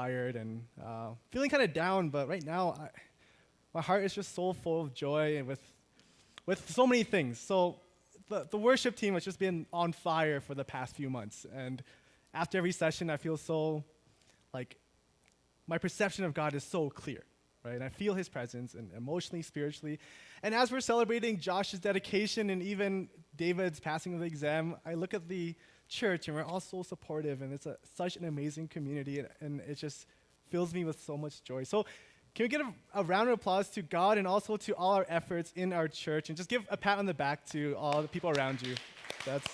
tired and feeling kind of down, but right now, my heart is just so full of joy and with so many things. So the worship team has just been on fire for the past few months. And after every session, I feel so, like, my perception of God is so clear, right? And I feel his presence and emotionally, spiritually. And as we're celebrating Josh's dedication and even David's passing of the exam, I look at the church and we're all so supportive, and it's such an amazing community, and it just fills me with so much joy. So can we get a round of applause to God and also to all our efforts in our church, and just give a pat on the back to all the people around you. That's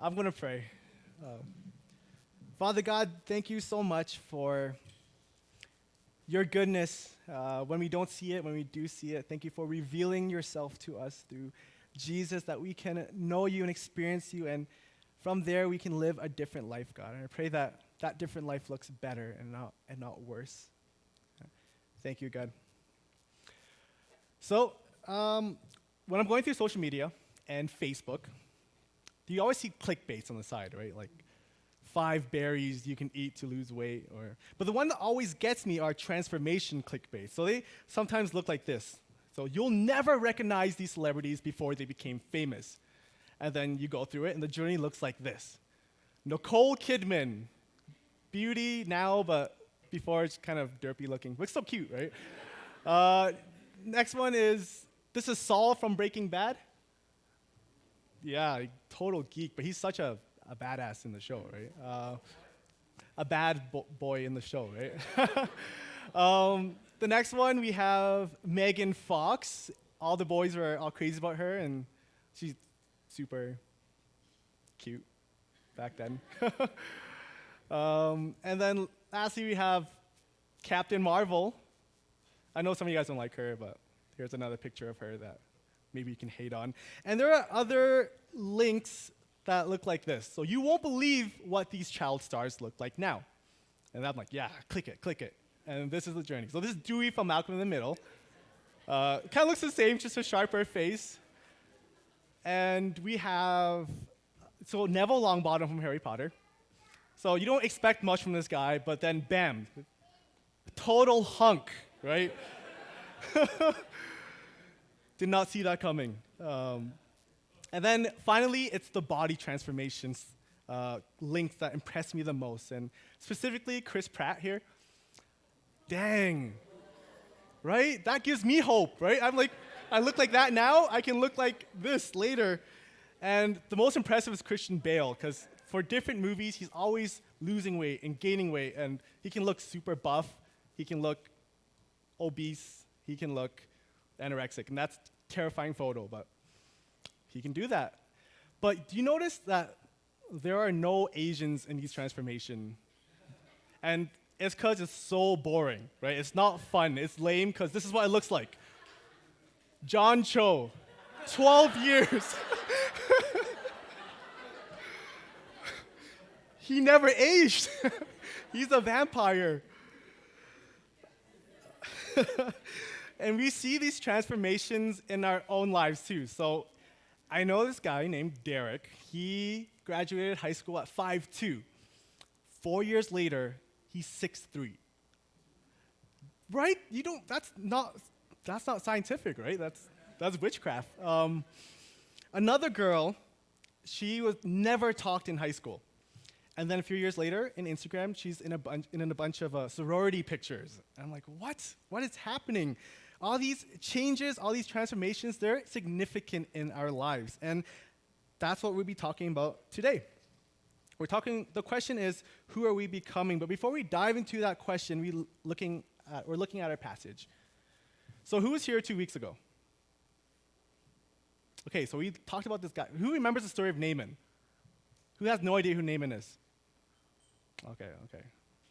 I'm going to pray. Father God, thank you so much for your goodness when we don't see it, when we do see it. Thank you for revealing yourself to us through Jesus, that we can know you and experience you, and from there we can live a different life, God. And I pray that that different life looks better and not worse. Thank you, God. So when I'm going through social media and Facebook, you always see clickbaits on the side, right? Like 5 berries you can eat to lose weight. But the one that always gets me are transformation clickbaits. So they sometimes look like this. So you'll never recognize these celebrities before they became famous. And then you go through it, and the journey looks like this. Nicole Kidman, beauty now, but before it's kind of derpy looking. Looks so cute, right? Next one is, this is Saul from Breaking Bad. Yeah, total geek, but he's such a badass in the show, right? A bad boy in the show, right? The next one, we have Megan Fox. All the boys were all crazy about her, and she's super cute back then. And then lastly, we have Captain Marvel. I know some of you guys don't like her, but here's another picture of her that maybe you can hate on. And there are other links that look like this. So you won't believe what these child stars look like now. And I'm like, yeah, click it. And this is the journey. So this is Dewey from Malcolm in the Middle. Kind of looks the same, just a sharper face. And we have, so Neville Longbottom from Harry Potter. So you don't expect much from this guy, but then bam, total hunk, right? Did not see that coming. And then finally, it's the body transformations links that impressed me the most. And specifically, Chris Pratt here. Dang, right? That gives me hope, right? I'm like, I look like that now, I can look like this later. And the most impressive is Christian Bale, because for different movies, he's always losing weight and gaining weight, and he can look super buff, he can look obese, he can look anorexic, and that's a terrifying photo, but he can do that. But do you notice that there are no Asians in these transformations? And it's because it's so boring, right? It's not fun, it's lame, because this is what it looks like. John Cho, 12 years. He never aged. He's a vampire. And we see these transformations in our own lives too. So I know this guy named Derek. He graduated high school at 5'2". 4 years later, he's 6'3". Right? That's not scientific, right? That's witchcraft. Another girl, she was never talked in high school. And then a few years later, in Instagram, she's in a bunch of sorority pictures. And I'm like, what? What is happening? All these changes, all these transformations, they're significant in our lives. And that's what we'll be talking about today. The question is, who are we becoming? But before we dive into that question, we're looking at our passage. So who was here 2 weeks ago? Okay, so we talked about this guy. Who remembers the story of Naaman? Who has no idea who Naaman is? Okay.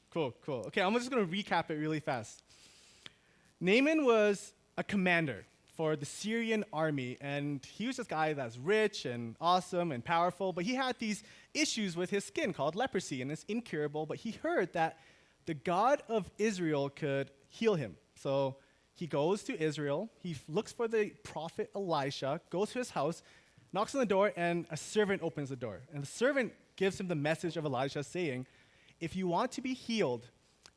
Cool. Okay, I'm just going to recap it really fast. Naaman was a commander for the Syrian army, and he was this guy that's rich and awesome and powerful, but he had these issues with his skin called leprosy, and it's incurable, but he heard that the God of Israel could heal him. So he goes to Israel, he looks for the prophet Elisha, goes to his house, knocks on the door, and a servant opens the door. And the servant gives him the message of Elisha saying, if you want to be healed,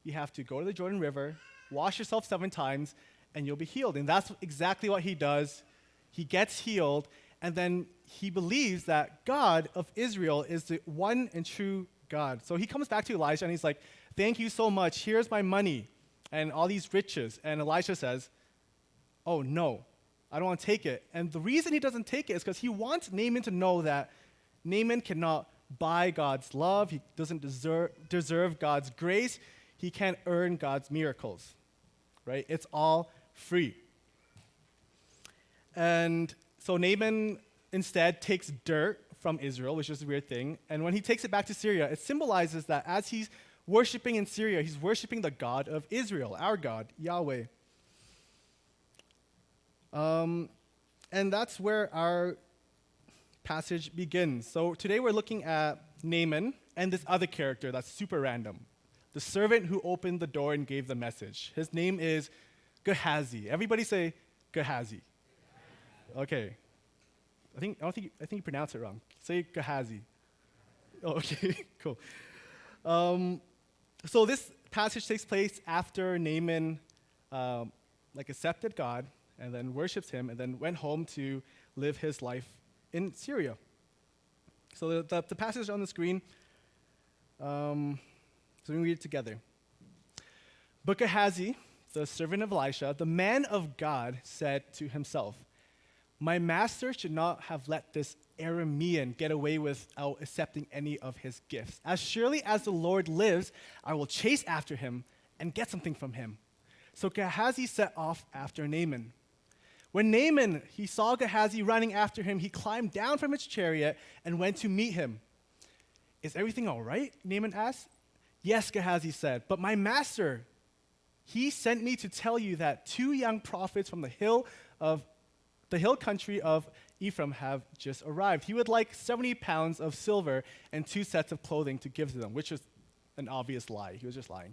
you have to go to the Jordan River, wash yourself 7 times, and you'll be healed. And that's exactly what he does. He gets healed, and then he believes that God of Israel is the one and true God. So he comes back to Elisha, and he's like, thank you so much. Here's my money and all these riches. And Elisha says, oh, no, I don't want to take it. And the reason he doesn't take it is because he wants Naaman to know that Naaman cannot buy God's love. He doesn't deserve God's grace. He can't earn God's miracles, right? It's all free. And so Naaman instead takes dirt from Israel, which is a weird thing. And when he takes it back to Syria, it symbolizes that as he's worshiping in Syria, he's worshiping the God of Israel, our God, Yahweh. And that's where our passage begins. So today we're looking at Naaman and this other character that's super random. The servant who opened the door and gave the message. His name is Gehazi. Everybody say Gehazi. Okay. I think you pronounce it wrong. Say Gehazi. Oh, okay, cool. So this passage takes place after Naaman accepted God and then worships him and then went home to live his life in Syria. So the passage is on the screen. So we read it together. But Gehazi, the servant of Elisha, the man of God, said to himself, my master should not have let this Aramean get away without accepting any of his gifts. As surely as the Lord lives, I will chase after him and get something from him. So Gehazi set off after Naaman. When Naaman, he saw Gehazi running after him, he climbed down from his chariot and went to meet him. Is everything all right? Naaman asked. Yes, Gehazi said, but my master, he sent me to tell you that 2 young prophets from the hill country of Ephraim have just arrived. He would like 70 pounds of silver and 2 sets of clothing to give to them, which is an obvious lie. He was just lying.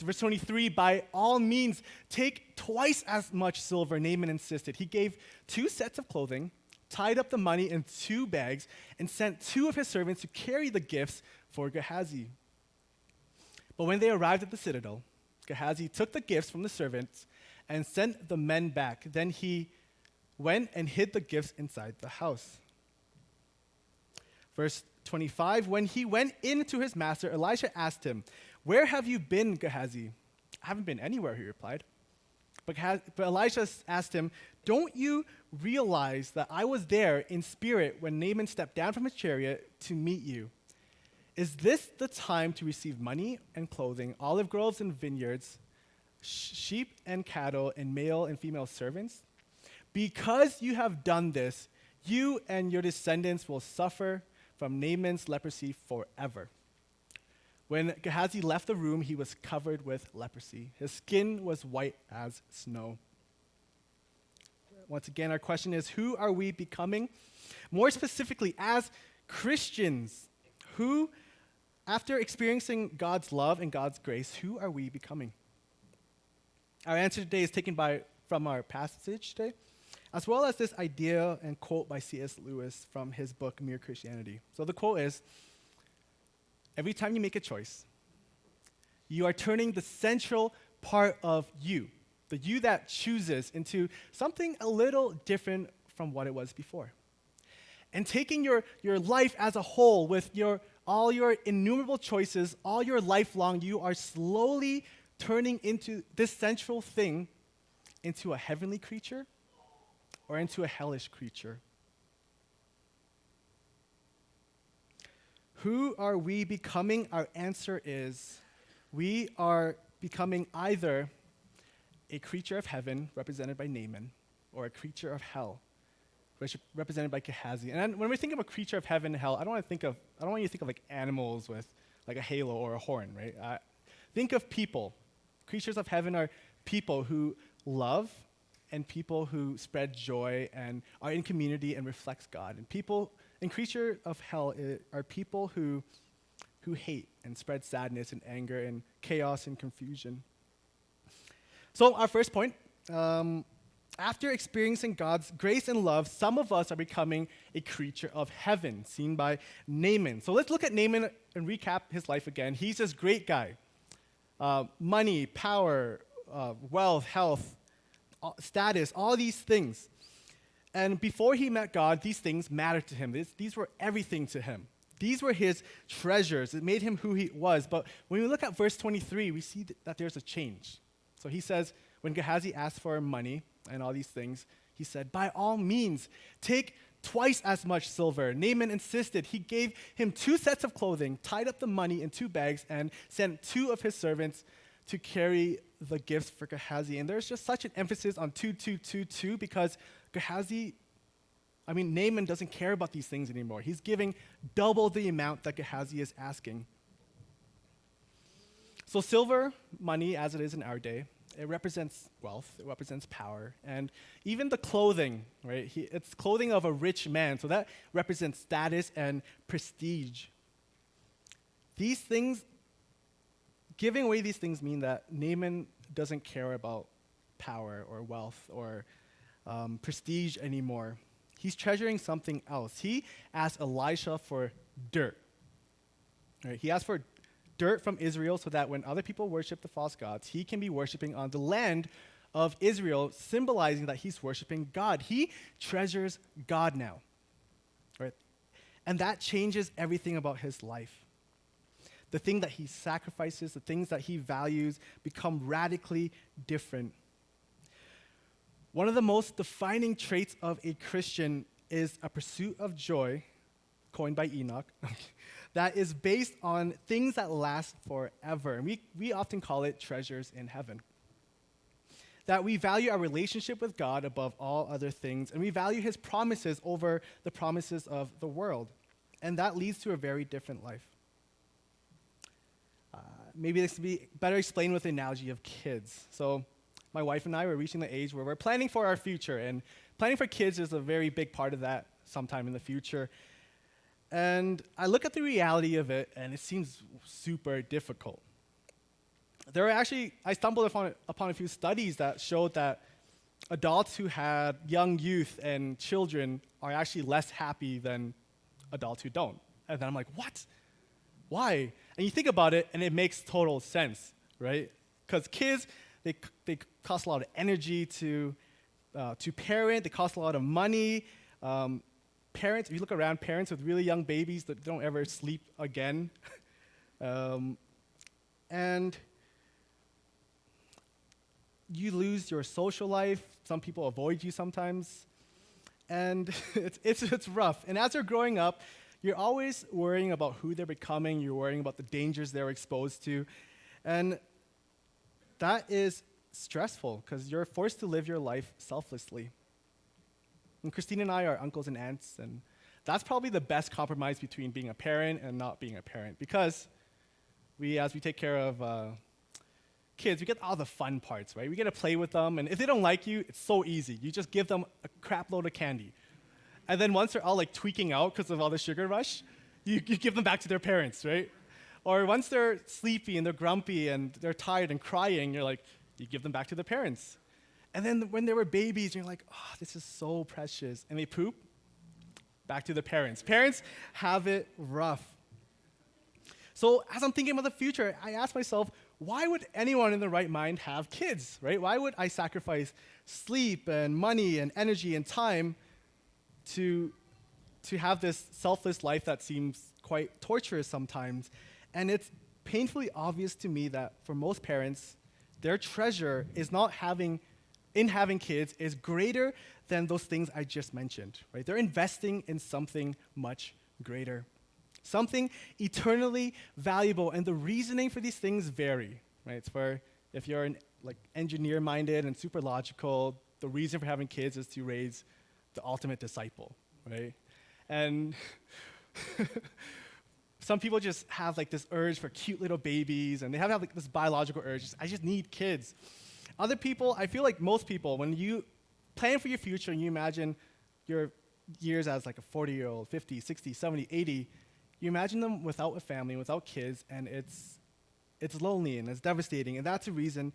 Verse 23, by all means, take twice as much silver, Naaman insisted. He gave 2 sets of clothing, tied up the money in 2 bags, and sent 2 of his servants to carry the gifts for Gehazi. But when they arrived at the citadel, Gehazi took the gifts from the servants and sent the men back. Then he went and hid the gifts inside the house. Verse 25, when he went in to his master, Elisha asked him, where have you been, Gehazi? I haven't been anywhere, he replied. But Elisha asked him, don't you realize that I was there in spirit when Naaman stepped down from his chariot to meet you? Is this the time to receive money and clothing, olive groves and vineyards, sheep and cattle, and male and female servants? Because you have done this, you and your descendants will suffer from Naaman's leprosy forever. When Gehazi left the room, he was covered with leprosy. His skin was white as snow. Once again, our question is, who are we becoming? More specifically, as Christians, who, after experiencing God's love and God's grace, who are we becoming? Our answer today is taken from our passage today, as well as this idea and quote by C.S. Lewis from his book, Mere Christianity. So the quote is, every time you make a choice, you are turning the central part of you, the you that chooses, into something a little different from what it was before. And taking your life as a whole with all your innumerable choices, all your life long, you are slowly turning into this central thing into a heavenly creature or into a hellish creature. Who are we becoming? Our answer is we are becoming either a creature of heaven, represented by Naaman, or a creature of hell, represented by Gehazi. And when we think of a creature of heaven and hell, I don't want you to think of like animals with like a halo or a horn, right? Think of people. Creatures of heaven are people who love and people who spread joy and are in community and reflects God. And creature of hell are people who hate and spread sadness and anger and chaos and confusion. So our first point After experiencing God's grace and love, some of us are becoming a creature of heaven, seen by Naaman. So let's look at Naaman and recap his life again. He's this great guy. Money, power, wealth, health, status, all these things. And before he met God, these things mattered to him. These were everything to him. These were his treasures. It made him who he was. But when we look at verse 23, we see that there's a change. So he says, when Gehazi asked for money and all these things, he said, by all means, take twice as much silver. Naaman insisted. He gave him 2 sets of clothing, tied up the money in 2 bags, and sent 2 of his servants to carry the gifts for Gehazi. And there's just such an emphasis on 2, 2, 2, 2, because Naaman doesn't care about these things anymore. He's giving double the amount that Gehazi is asking. So silver, money, as it is in our day, it represents wealth, it represents power, and even the clothing, right? It's clothing of a rich man, so that represents status and prestige. These things, giving away these things mean that Naaman doesn't care about power or wealth or prestige anymore. He's treasuring something else. He asked Elisha for dirt. Right? He asked for dirt from Israel so that when other people worship the false gods, he can be worshiping on the land of Israel, symbolizing that he's worshiping God. He treasures God now. Right? And that changes everything about his life. The thing that he sacrifices, the things that he values become radically different. One of the most defining traits of a Christian is a pursuit of joy, coined by Enoch, that is based on things that last forever. And we often call it treasures in heaven. That we value our relationship with God above all other things, and we value his promises over the promises of the world. And that leads to a very different life. Maybe this could be better explained with the analogy of kids. So my wife and I were reaching the age where we're planning for our future, and planning for kids is a very big part of that sometime in the future. And I look at the reality of it, and it seems super difficult. I stumbled upon a few studies that showed that adults who had young youth and children are actually less happy than adults who don't. And then I'm like, what? Why? And you think about it, and it makes total sense, right? Because kids, they cost a lot of energy to parent. They cost a lot of money. Parents, if you look around, parents with really young babies that don't ever sleep again. And you lose your social life. Some people avoid you sometimes. And it's rough. And as they're growing up, you're always worrying about who they're becoming. You're worrying about the dangers they're exposed to. And that is stressful because you're forced to live your life selflessly. And Christine and I are uncles and aunts, and that's probably the best compromise between being a parent and not being a parent, because as we take care of kids, we get all the fun parts, right? We get to play with them, and if they don't like you, it's so easy. You just give them a crap load of candy. And then once they're all like tweaking out because of all the sugar rush, you give them back to their parents, right? Or once they're sleepy and they're grumpy and they're tired and crying, you give them back to their parents. And then when they were babies, you're like, oh, this is so precious. And they poop, back to the parents. Parents have it rough. So as I'm thinking about the future, I ask myself, why would anyone in their right mind have kids, right? Why would I sacrifice sleep and money and energy and time to have this selfless life that seems quite torturous sometimes? And it's painfully obvious to me that for most parents, their treasure is not having kids is greater than those things I just mentioned, right? They're investing in something much greater, something eternally valuable, and the reasoning for these things vary, right? It's for if you're engineer-minded and super logical, the reason for having kids is to raise the ultimate disciple, right? And some people just have this urge for cute little babies, and they have this biological urge. I just need kids. Other people, I feel like most people, when you plan for your future and you imagine your years as like a 40-year-old, 50, 60, 70, 80, you imagine them without a family, without kids, and it's lonely and it's devastating. And that's the reason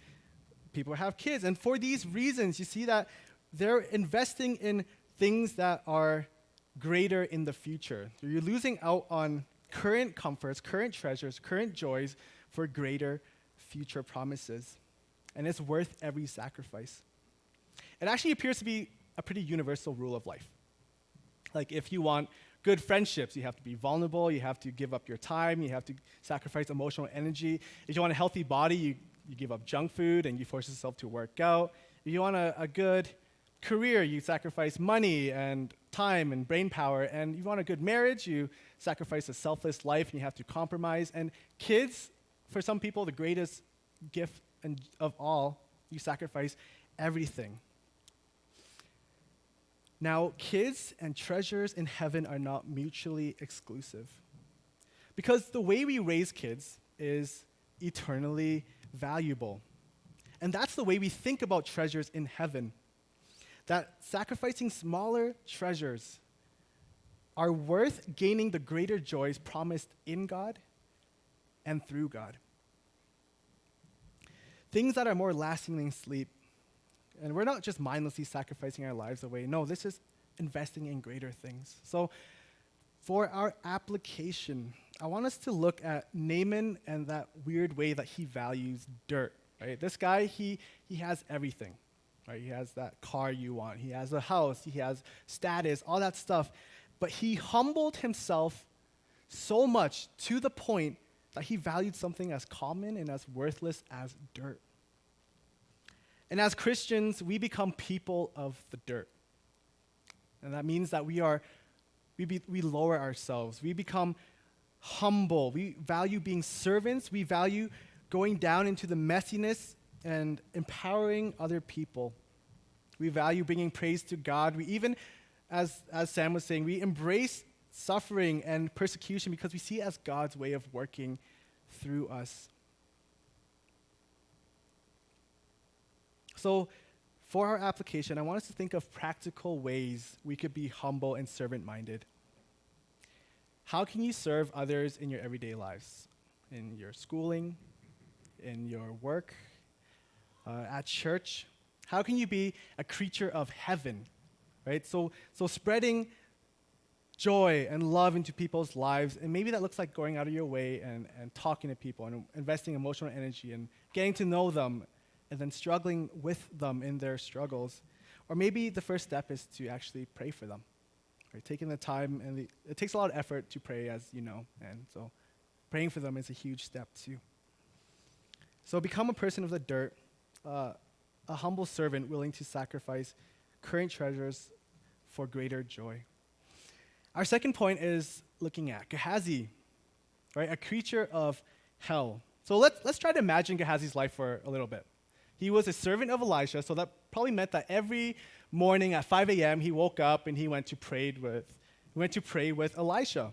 people have kids. And for these reasons, you see that they're investing in things that are greater in the future. You're losing out on current comforts, current treasures, current joys for greater future promises. And it's worth every sacrifice. It actually appears to be a pretty universal rule of life. Like if you want good friendships, you have to be vulnerable, you have to give up your time, you have to sacrifice emotional energy. If you want a healthy body, you give up junk food and you force yourself to work out. If you want a good career, you sacrifice money and time and brain power. And if you want a good marriage, you sacrifice a selfless life and you have to compromise. And kids, for some people, the greatest gift of all, you sacrifice everything. Now, kids and treasures in heaven are not mutually exclusive. Because the way we raise kids is eternally valuable. And that's the way we think about treasures in heaven. That sacrificing smaller treasures are worth gaining the greater joys promised in God and through God. Things that are more lasting than sleep. And we're not just mindlessly sacrificing our lives away. No, this is investing in greater things. So for our application, I want us to look at Naaman and that weird way that he values dirt. Right? This guy, he has everything. Right? He has that car you want. He has a house. He has status, all that stuff. But he humbled himself so much to the point that he valued something as common and as worthless as dirt. And as Christians, we become people of the dirt. And that means that we lower ourselves. We become humble. We value being servants. We value going down into the messiness and empowering other people. We value bringing praise to God. We even, as Sam was saying, we embrace suffering and persecution because we see it as God's way of working through us. So for our application, I want us to think of practical ways we could be humble and servant-minded. How can you serve others in your everyday lives? In your schooling, in your work, at church? How can you be a creature of heaven, right? So spreading joy and love into people's lives, and maybe that looks like going out of your way and talking to people and investing emotional energy and getting to know them and then struggling with them in their struggles. Or maybe the first step is to actually pray for them. Right? Taking the time, and it takes a lot of effort to pray, as you know, and so praying for them is a huge step too. So become a person of the dirt, a humble servant willing to sacrifice current treasures for greater joy. Our second point is looking at Gehazi, right? A creature of hell. So let's try to imagine Gehazi's life for a little bit. He was a servant of Elisha, so that probably meant that every morning at 5 a.m. he woke up and he went to pray with Elisha.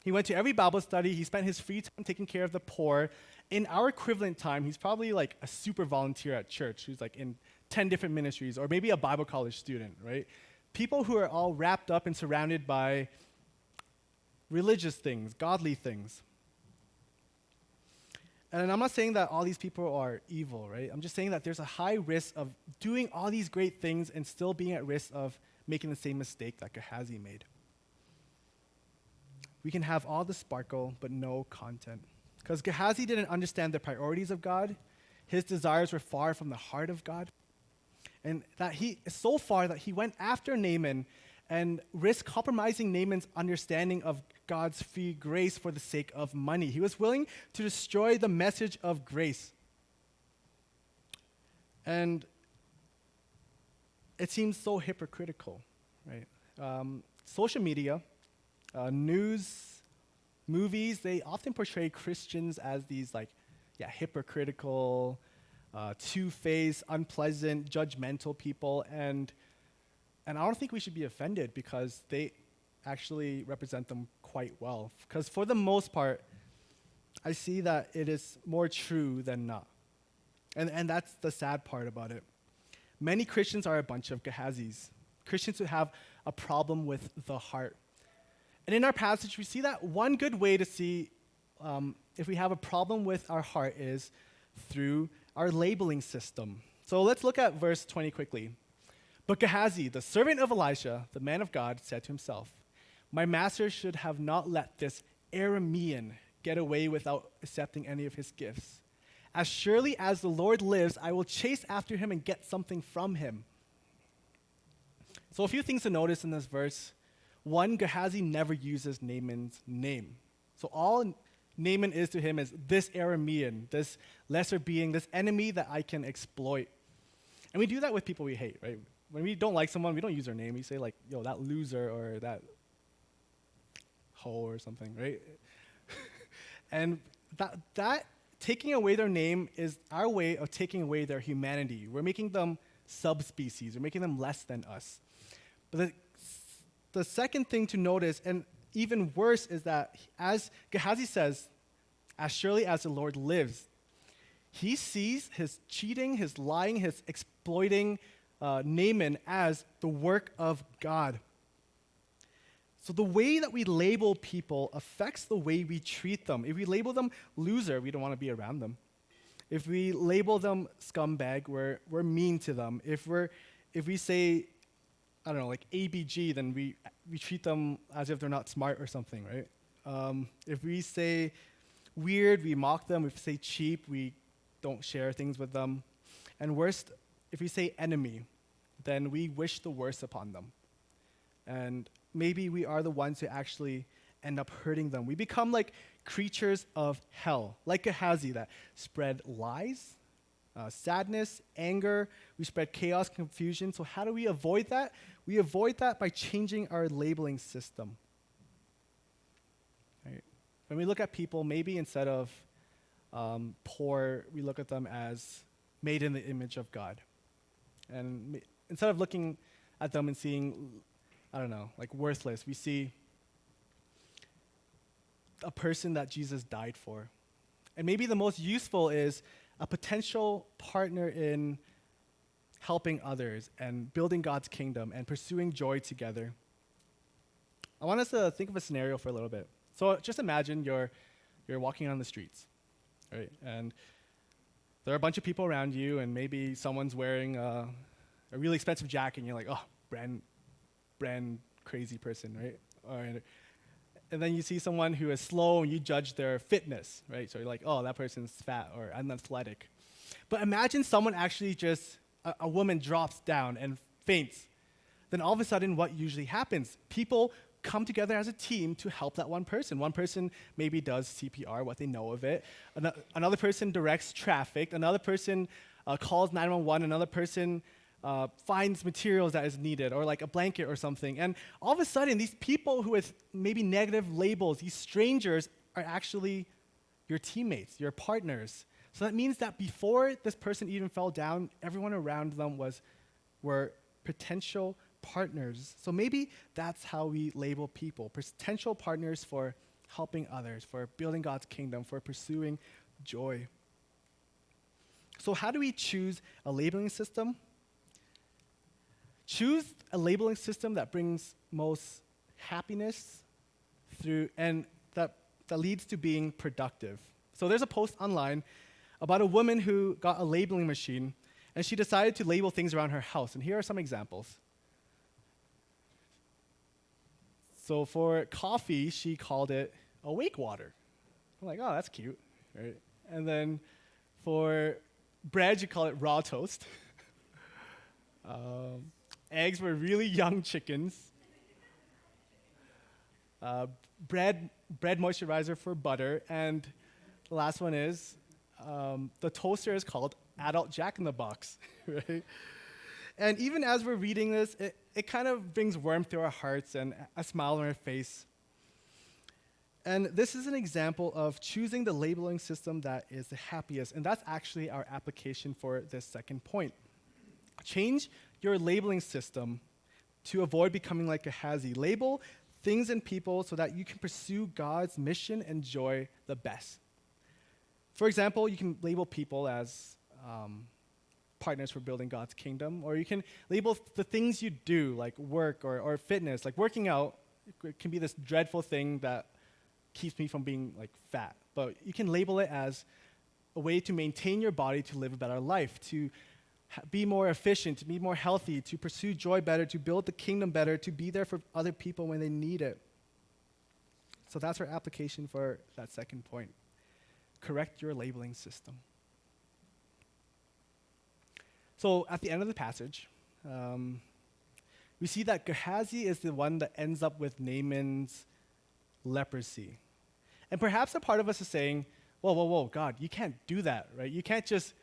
He went to every Bible study. He spent his free time taking care of the poor. In our equivalent time, he's probably like a super volunteer at church who's like in 10 different ministries, or maybe a Bible college student, right? People who are all wrapped up and surrounded by religious things, godly things. And I'm not saying that all these people are evil, right? I'm just saying that there's a high risk of doing all these great things and still being at risk of making the same mistake that Gehazi made. We can have all the sparkle, but no content. Because Gehazi didn't understand the priorities of God. His desires were far from the heart of God. And that so far that he went after Naaman and risked compromising Naaman's understanding of God's free grace for the sake of money. He was willing to destroy the message of grace. And it seems so hypocritical, right? Social media, news, movies, they often portray Christians as these hypocritical, two-faced, unpleasant, judgmental people, and I don't think we should be offended because they actually represent them quite well. Because for the most part, I see that it is more true than not. And that's the sad part about it. Many Christians are a bunch of Gehazis, Christians who have a problem with the heart. And in our passage, we see that one good way to see if we have a problem with our heart is through our labeling system. So let's look at verse 20 quickly. But Gehazi, the servant of Elisha, the man of God, said to himself, my master should have not let this Aramean get away without accepting any of his gifts. As surely as the Lord lives, I will chase after him and get something from him. So a few things to notice in this verse. One, Gehazi never uses Naaman's name. So all Naaman is to him is this Aramean, this lesser being, this enemy that I can exploit. And we do that with people we hate, right? When we don't like someone, we don't use their name. We say like, yo, that loser or that hoe or something, right? And that taking away their name is our way of taking away their humanity. We're making them subspecies. We're making them less than us. But the second thing to notice, and even worse, is that as Gehazi says, as surely as the Lord lives, he sees his cheating, his lying, his exploiting Naaman as the work of God. So the way that we label people affects the way we treat them. If we label them loser, we don't want to be around them. If we label them scumbag, we're mean to them. If we say, I don't know, like ABG, then we treat them as if they're not smart or something, right? If we say weird, we mock them. If we say cheap, we don't share things with them. And worst, if we say enemy, then we wish the worst upon them. And maybe we are the ones who actually end up hurting them. We become like creatures of hell, like Gehazi that spread lies, sadness, anger. We spread chaos, confusion. So how do we avoid that? We avoid that by changing our labeling system. Right? When we look at people, maybe instead of poor, we look at them as made in the image of God. And instead of looking at them and seeing, I don't know, like worthless, we see a person that Jesus died for. And maybe the most useful is a potential partner in helping others and building God's kingdom and pursuing joy together. I want us to think of a scenario for a little bit. So just imagine you're walking on the streets, right? And there are a bunch of people around you, and maybe someone's wearing a really expensive jacket, and you're like, oh, brand crazy person, right? And then you see someone who is slow, and you judge their fitness, right? So you're like, oh, that person's fat or unathletic. But imagine someone actually just, a woman drops down and faints. Then all of a sudden, what usually happens? People come together as a team to help that one person. One person maybe does CPR, what they know of it. Another person directs traffic. Another person calls 911. Another person finds materials that is needed, or like a blanket or something. And all of a sudden, these people who with maybe negative labels, these strangers, are actually your teammates, your partners. So that means that before this person even fell down, everyone around them were potential partners. So maybe that's how we label people, potential partners for helping others, for building God's kingdom, for pursuing joy. So how do we choose a labeling system? Choose a labeling system that brings most happiness through, and that leads to being productive. So there's a post online about a woman who got a labeling machine, and she decided to label things around her house. And here are some examples. So for coffee, she called it awake water. I'm like, oh, that's cute, right? And then for bread, you call it raw toast. Eggs were really young chickens. Bread moisturizer for butter. And the last one is the toaster is called adult Jack in the Box, right? And even as we're reading this, it kind of brings warmth to our hearts and a smile on our face. And this is an example of choosing the labeling system that is the happiest. And that's actually our application for this second point. Change your labeling system to avoid becoming like Gehazi. Label things and people so that you can pursue God's mission and joy the best. For example, you can label people as partners for building God's kingdom, or you can label the things you do, like work or fitness. Like working out, it can be this dreadful thing that keeps me from being like fat. But you can label it as a way to maintain your body to live a better life, to be more efficient, to be more healthy, to pursue joy better, to build the kingdom better, to be there for other people when they need it. So that's our application for that second point. Correct your labeling system. So at the end of the passage, we see that Gehazi is the one that ends up with Naaman's leprosy. And perhaps a part of us is saying, whoa, God, you can't do that, right? You can't just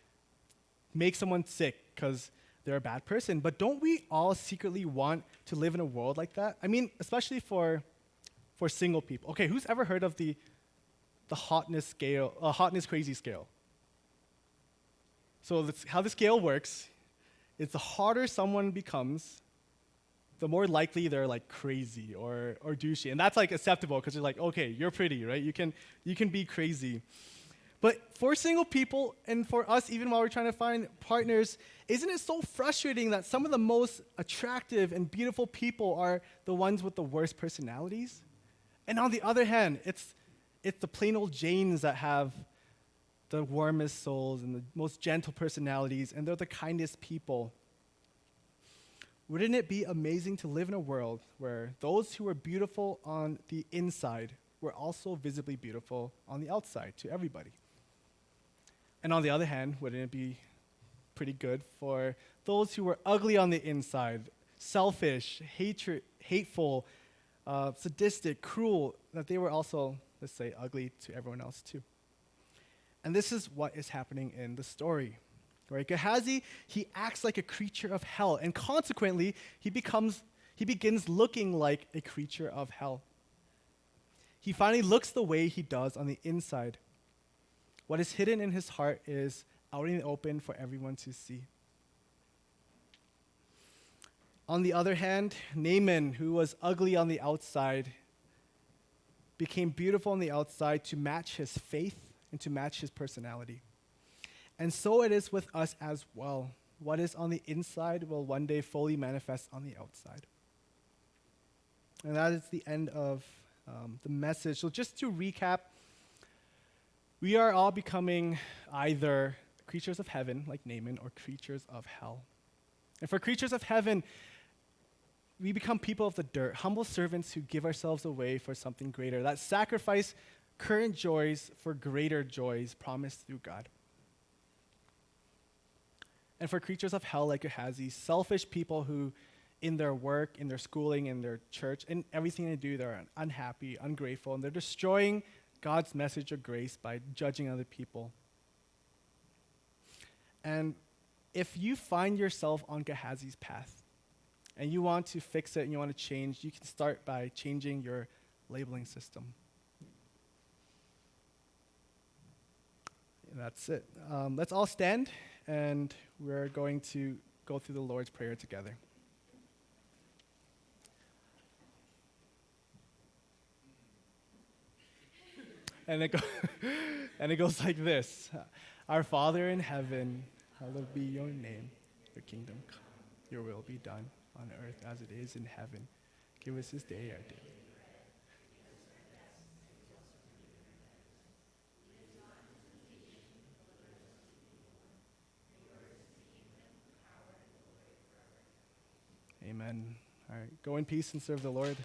make someone sick because they're a bad person. But don't we all secretly want to live in a world like that? I mean, especially for single people. Okay, who's ever heard of the hotness crazy scale? So how the scale works is the hotter someone becomes, the more likely they're like crazy or douchey. And that's like acceptable because you're like, okay, you're pretty, right? You can be crazy. But for single people and for us, even while we're trying to find partners, isn't it so frustrating that some of the most attractive and beautiful people are the ones with the worst personalities? And on the other hand, it's the plain old Janes that have the warmest souls and the most gentle personalities, and they're the kindest people. Wouldn't it be amazing to live in a world where those who are beautiful on the inside were also visibly beautiful on the outside to everybody? And on the other hand, wouldn't it be pretty good for those who were ugly on the inside, selfish, hateful, sadistic, cruel, that they were also, let's say, ugly to everyone else too? And this is what is happening in the story. Right? Gehazi, he acts like a creature of hell, and consequently, he begins looking like a creature of hell. He finally looks the way he does on the inside. What is hidden in his heart is out in the open for everyone to see. On the other hand, Naaman, who was ugly on the outside, became beautiful on the outside to match his faith and to match his personality. And so it is with us as well. What is on the inside will one day fully manifest on the outside. And that is the end of the message. So just to recap, we are all becoming either creatures of heaven, like Naaman, or creatures of hell. And for creatures of heaven, we become people of the dirt, humble servants who give ourselves away for something greater, that sacrifice current joys for greater joys promised through God. And for creatures of hell like Gehazi, selfish people who in their work, in their schooling, in their church, in everything they do, they're unhappy, ungrateful, and they're destroying God's message of grace by judging other people. And if you find yourself on Gehazi's path and you want to fix it and you want to change, you can start by changing your labeling system. And that's it. Let's all stand, and we're going to go through the Lord's Prayer together. And it goes like this. Our Father in heaven, hallowed be your name. Your kingdom come. Your will be done on earth as it is in heaven. Give us this day our daily bread. Amen. All right. Go in peace and serve the Lord.